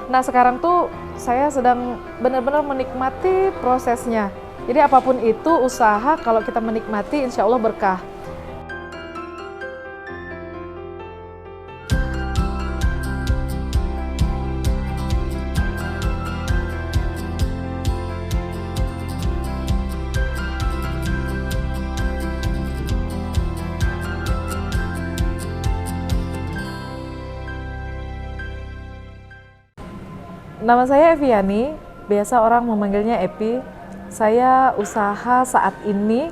Nah sekarang tuh saya sedang benar-benar menikmati prosesnya. Jadi apapun itu usaha kalau kita menikmati insya Allah berkah. Nama saya Eviani, biasa orang memanggilnya Epi. Saya usaha saat ini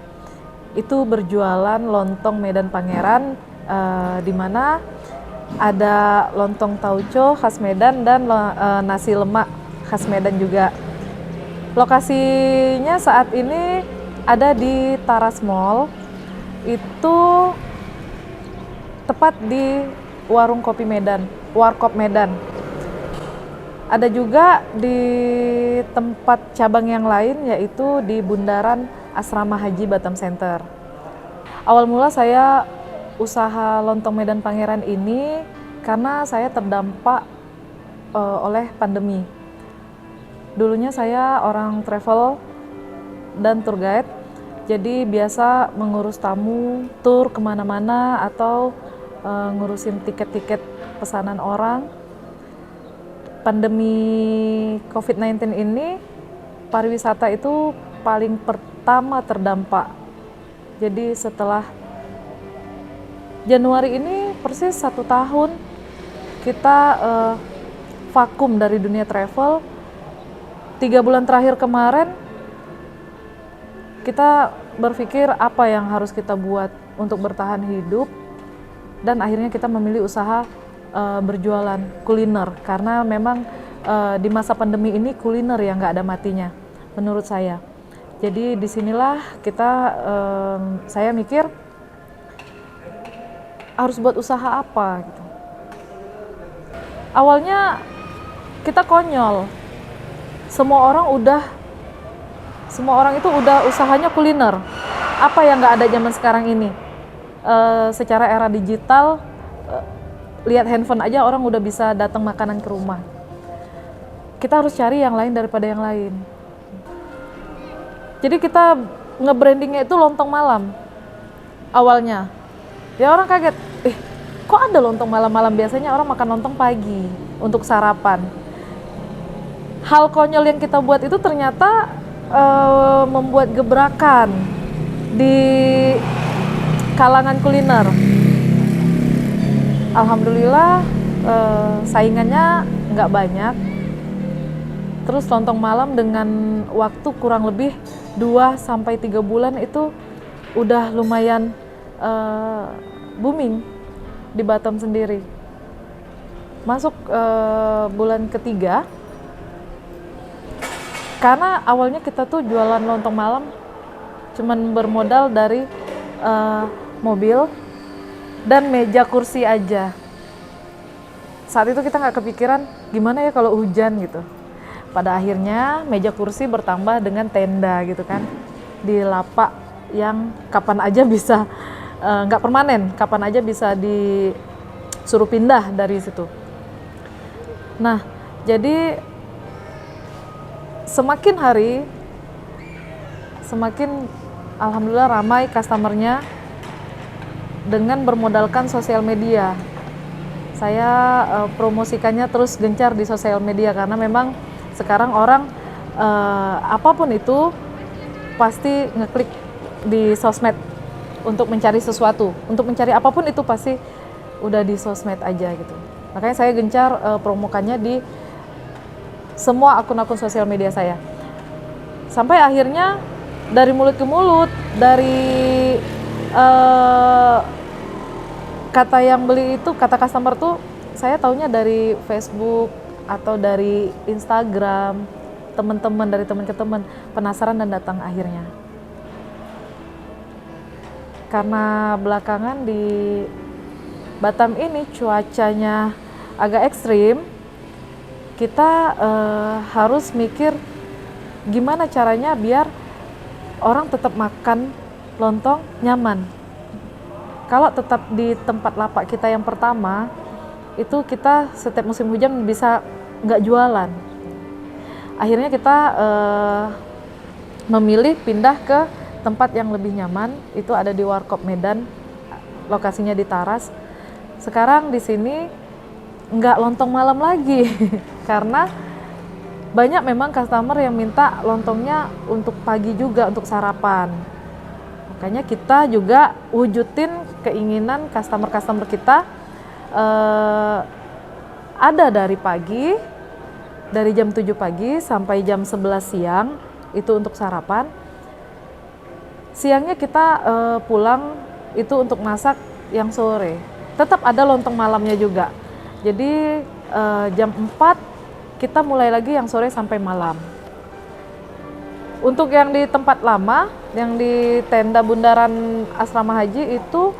itu berjualan lontong Medan Pangeran, di mana ada lontong tauco khas Medan dan nasi lemak khas Medan juga. Lokasinya saat ini ada di Taras Mall, itu tepat di Warung Kopi Medan, Warkop Medan. Ada juga di tempat cabang yang lain, yaitu di Bundaran Asrama Haji Batam Center. Awal mula saya usaha lontong Medan Pangeran ini karena saya terdampak oleh pandemi. Dulunya saya orang travel dan tour guide, jadi biasa mengurus tamu, tur kemana-mana atau ngurusin tiket-tiket pesanan orang. Pandemi COVID-19 ini, pariwisata itu paling pertama terdampak. Jadi setelah Januari ini persis 1 tahun kita vakum dari dunia travel. 3 bulan terakhir kemarin kita berpikir apa yang harus kita buat untuk bertahan hidup, dan akhirnya kita memilih usaha berjualan kuliner, karena memang di masa pandemi ini kuliner yang nggak ada matinya menurut saya. Jadi disinilah saya mikir harus buat usaha apa gitu. Awalnya kita konyol, semua orang itu udah usahanya kuliner. Apa yang nggak ada zaman sekarang ini? Secara era digital, lihat handphone aja orang udah bisa datang makanan ke rumah. Kita harus cari yang lain daripada yang lain. Jadi kita nge-brandingnya itu lontong malam awalnya. Ya orang kaget, kok ada lontong malam-malam? Biasanya orang makan lontong pagi untuk sarapan. Hal konyol yang kita buat itu ternyata membuat gebrakan di kalangan kuliner. Alhamdulillah saingannya nggak banyak. Terus lontong malam dengan waktu kurang lebih 2-3 bulan itu udah lumayan booming di Batam sendiri. Masuk bulan ketiga, karena awalnya kita tuh jualan lontong malam cuman bermodal dari mobil dan meja kursi aja. Saat itu kita nggak kepikiran gimana ya kalau hujan gitu. Pada akhirnya meja kursi bertambah dengan tenda gitu kan, di lapak yang kapan aja bisa, nggak permanen, kapan aja bisa disuruh pindah dari situ. Nah, jadi semakin hari semakin alhamdulillah ramai customernya. Dengan bermodalkan sosial media, saya promosikannya terus gencar di sosial media, karena memang sekarang orang apapun itu pasti ngeklik di sosmed untuk mencari sesuatu, untuk mencari apapun itu pasti udah di sosmed aja gitu. Makanya saya gencar promokannya di semua akun-akun sosial media saya. Sampai akhirnya dari mulut ke mulut, dari kata yang beli itu, kata customer tuh saya taunya dari Facebook atau dari Instagram, teman-teman, dari teman ke teman, penasaran dan datang akhirnya. Karena belakangan di Batam ini cuacanya agak ekstrim, kita harus mikir gimana caranya biar orang tetap makan lontong nyaman. Kalau tetap di tempat lapak kita yang pertama, itu kita setiap musim hujan bisa nggak jualan. Akhirnya kita memilih pindah ke tempat yang lebih nyaman, itu ada di Warkop Medan, lokasinya di Taras. Sekarang di sini nggak lontong malam lagi karena banyak memang customer yang minta lontongnya untuk pagi juga, untuk sarapan. Makanya kita juga wujudin keinginan customer-customer kita ada dari pagi, dari jam 7 pagi sampai jam 11 siang, itu untuk sarapan. Siangnya kita pulang itu untuk masak yang sore. Tetap ada lontong malamnya juga. Jadi jam 4 kita mulai lagi yang sore sampai malam. Untuk yang di tempat lama, yang di tenda bundaran asrama haji itu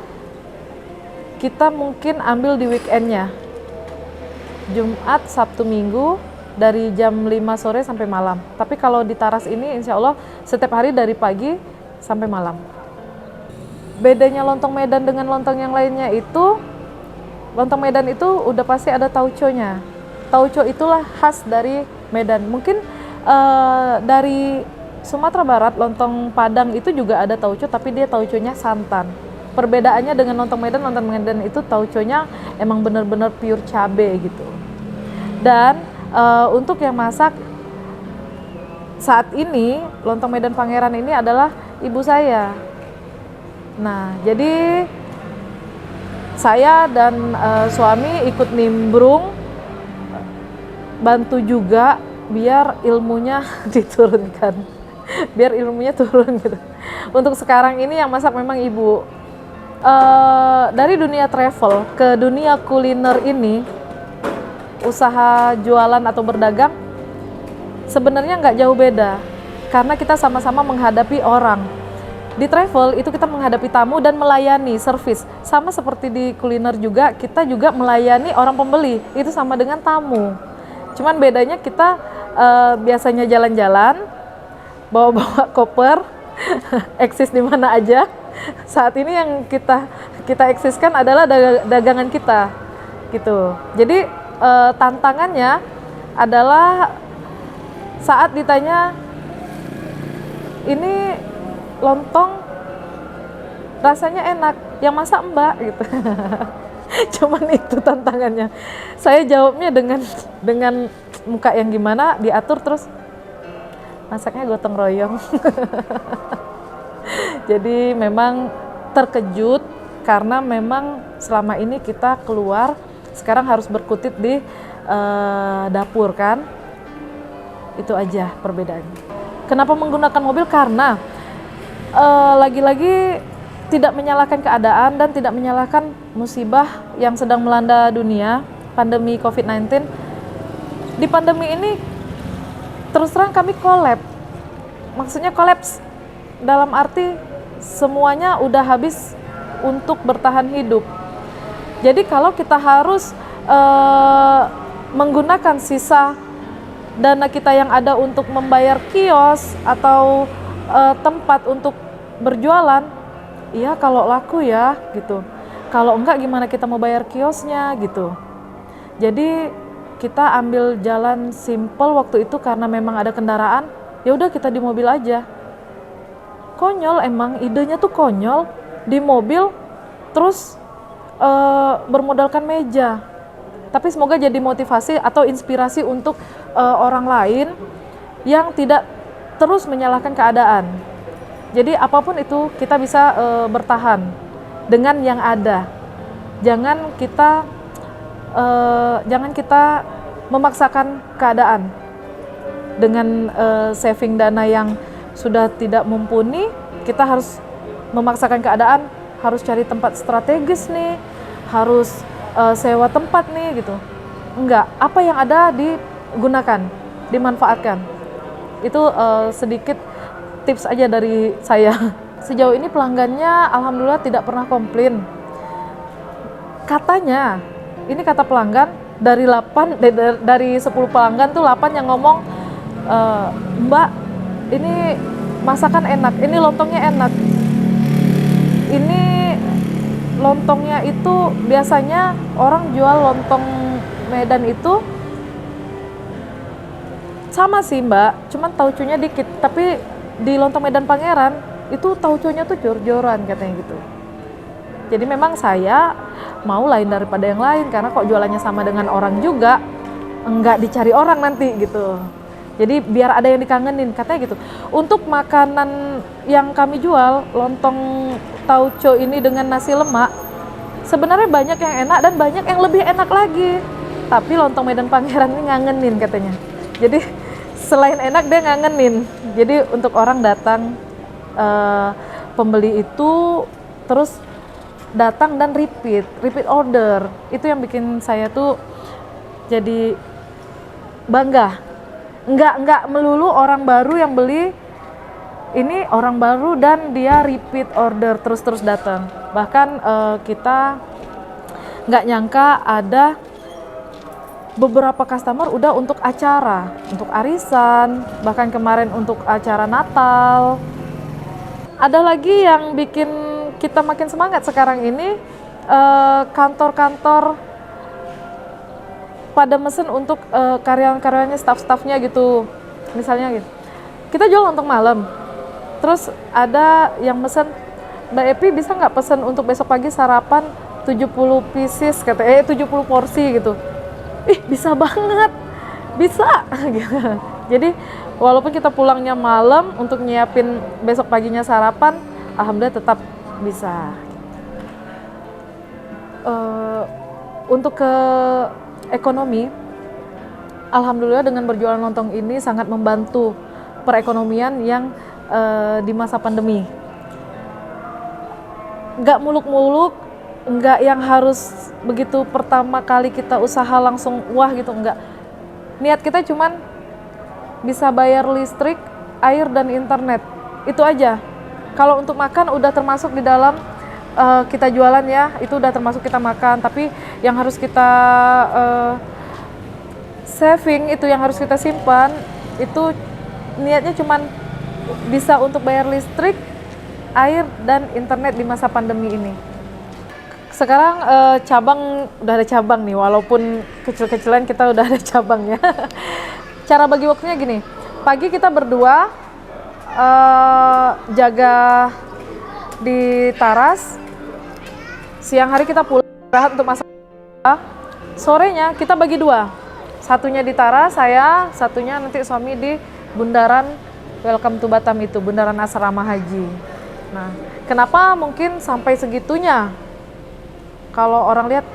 kita mungkin ambil di weekendnya. Jumat, Sabtu, Minggu dari jam 5 sore sampai malam. Tapi kalau di Taras ini insya Allah setiap hari dari pagi sampai malam. Bedanya lontong Medan dengan lontong yang lainnya itu, lontong Medan itu udah pasti ada tauconya. Tauco itulah khas dari Medan. Mungkin dari Sumatera Barat, lontong Padang itu juga ada tauco, tapi dia tauconya santan. Perbedaannya dengan lontong Medan itu tauconya emang bener-bener pure cabe gitu. Dan untuk yang masak saat ini, lontong Medan Pangeran ini adalah ibu saya. Nah, jadi saya dan suami ikut nimbrung, bantu juga biar ilmunya diturunkan. Biar ilmunya turun gitu. Untuk sekarang ini yang masak memang ibu. Dari dunia travel ke dunia kuliner ini, usaha jualan atau berdagang sebenarnya nggak jauh beda, karena kita sama-sama menghadapi orang. Di travel itu kita menghadapi tamu dan melayani service. Sama seperti di kuliner juga, kita juga melayani orang pembeli. Itu sama dengan tamu. Cuman bedanya kita biasanya jalan-jalan, bawa-bawa koper, eksis di mana aja. Saat ini yang kita eksiskan adalah dagangan kita, gitu. Jadi tantangannya adalah saat ditanya, ini lontong rasanya enak, yang masak Mbak, gitu. Cuman itu tantangannya. Saya jawabnya dengan muka yang gimana, diatur terus. Masaknya gotong royong. Jadi memang terkejut karena memang selama ini kita keluar, sekarang harus berkutit di dapur kan. Itu aja perbedaannya. Kenapa menggunakan mobil? Karena lagi-lagi tidak menyalahkan keadaan dan tidak menyalahkan musibah yang sedang melanda dunia, pandemi COVID-19. Di pandemi ini terus terang kami collab. Maksudnya kolaps dalam arti semuanya udah habis untuk bertahan hidup. Jadi kalau kita harus menggunakan sisa dana kita yang ada untuk membayar kios atau tempat untuk berjualan, iya kalau laku ya gitu. Kalau enggak gimana kita mau bayar kiosnya gitu. Jadi kita ambil jalan simple waktu itu karena memang ada kendaraan, ya udah kita di mobil aja. Konyol emang, idenya tuh konyol, di mobil terus bermodalkan meja. Tapi semoga jadi motivasi atau inspirasi untuk orang lain yang tidak terus menyalahkan keadaan. Jadi apapun itu kita bisa bertahan dengan yang ada. Jangan kita memaksakan keadaan dengan saving dana yang sudah tidak mumpuni. Kita harus memaksakan keadaan, harus cari tempat strategis nih, harus sewa tempat nih gitu. Enggak, apa yang ada digunakan, dimanfaatkan. Itu sedikit tips aja dari saya. Sejauh ini pelanggannya alhamdulillah tidak pernah komplain. Katanya, ini kata pelanggan, dari 10 pelanggan tuh 8 yang ngomong, Mbak, ini masakan enak, ini lontongnya enak, ini lontongnya itu biasanya orang jual lontong Medan itu sama sih Mbak, cuman tauconya dikit. Tapi di lontong Medan Pangeran itu tauconya tuh jor-joran katanya gitu. Jadi memang saya mau lain daripada yang lain, karena kok jualannya sama dengan orang juga enggak dicari orang nanti gitu. Jadi biar ada yang dikangenin katanya gitu. Untuk makanan yang kami jual, lontong tauco ini dengan nasi lemak, sebenarnya banyak yang enak dan banyak yang lebih enak lagi. Tapi lontong Medan Pangeran ini ngangenin katanya. Jadi selain enak dia ngangenin. Jadi untuk orang datang, pembeli itu terus datang dan repeat order. Itu yang bikin saya tuh jadi bangga. Enggak melulu orang baru yang beli, ini orang baru dan dia repeat order terus datang. Bahkan kita nggak nyangka ada beberapa customer udah untuk acara, untuk arisan, bahkan kemarin untuk acara Natal. Ada lagi yang bikin kita makin semangat sekarang ini, kantor-kantor pada mesen untuk karyawan-karyawannya, staff-staffnya gitu. Misalnya gitu, kita jual lontong malam, terus ada yang mesen, Mbak Epi bisa nggak pesen untuk besok pagi sarapan 70 pieces, 70 porsi gitu. Ih, bisa banget, bisa. Jadi walaupun kita pulangnya malam untuk nyiapin besok paginya sarapan, alhamdulillah tetap bisa. Untuk ke ekonomi, alhamdulillah dengan berjualan lontong ini sangat membantu perekonomian yang di masa pandemi. Nggak muluk-muluk, nggak yang harus begitu pertama kali kita usaha langsung wah gitu, nggak. Niat kita cuman bisa bayar listrik, air, dan internet, itu aja. Kalau untuk makan udah termasuk di dalam kita jualan ya, itu udah termasuk kita makan. Tapi yang harus kita saving, itu yang harus kita simpan, itu niatnya cuman bisa untuk bayar listrik, air, dan internet di masa pandemi ini. Sekarang cabang udah ada cabang nih, walaupun kecil-kecilan kita udah ada cabangnya. Cara bagi waktunya gini, pagi kita berdua jaga di taras, siang hari kita pulang istirahat untuk masak, sorenya kita bagi dua, satunya di taras saya, satunya nanti suami di bundaran Welcome to Batam itu, bundaran asrama haji. Nah, kenapa mungkin sampai segitunya? Kalau orang lihat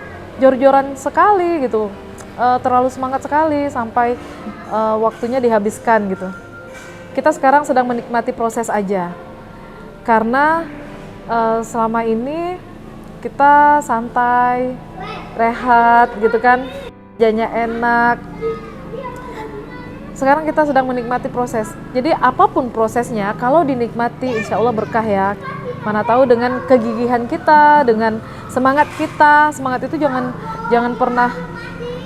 jor-joran sekali gitu, terlalu semangat sekali sampai waktunya dihabiskan gitu. Kita sekarang sedang menikmati proses aja, karena selama ini kita santai, rehat gitu kan, kerjanya enak. Sekarang kita sedang menikmati proses. Jadi apapun prosesnya, kalau dinikmati insya Allah berkah ya. Mana tahu dengan kegigihan kita, dengan semangat kita, semangat itu jangan pernah,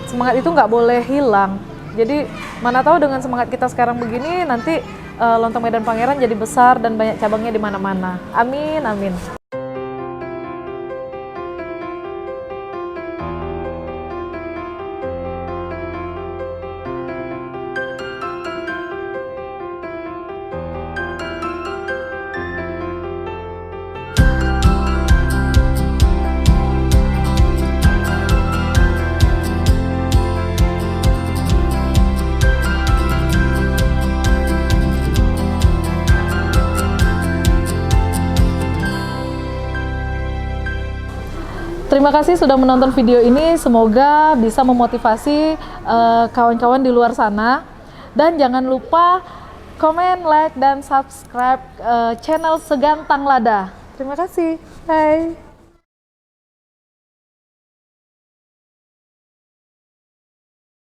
semangat itu nggak boleh hilang. Jadi mana tahu dengan semangat kita sekarang begini, nanti lontong Medan Pangeran jadi besar dan banyak cabangnya di mana-mana. Amin, amin. Terima kasih sudah menonton video ini, semoga bisa memotivasi kawan-kawan di luar sana. Dan jangan lupa komen, like, dan subscribe channel Segantang Lada. Terima kasih, bye.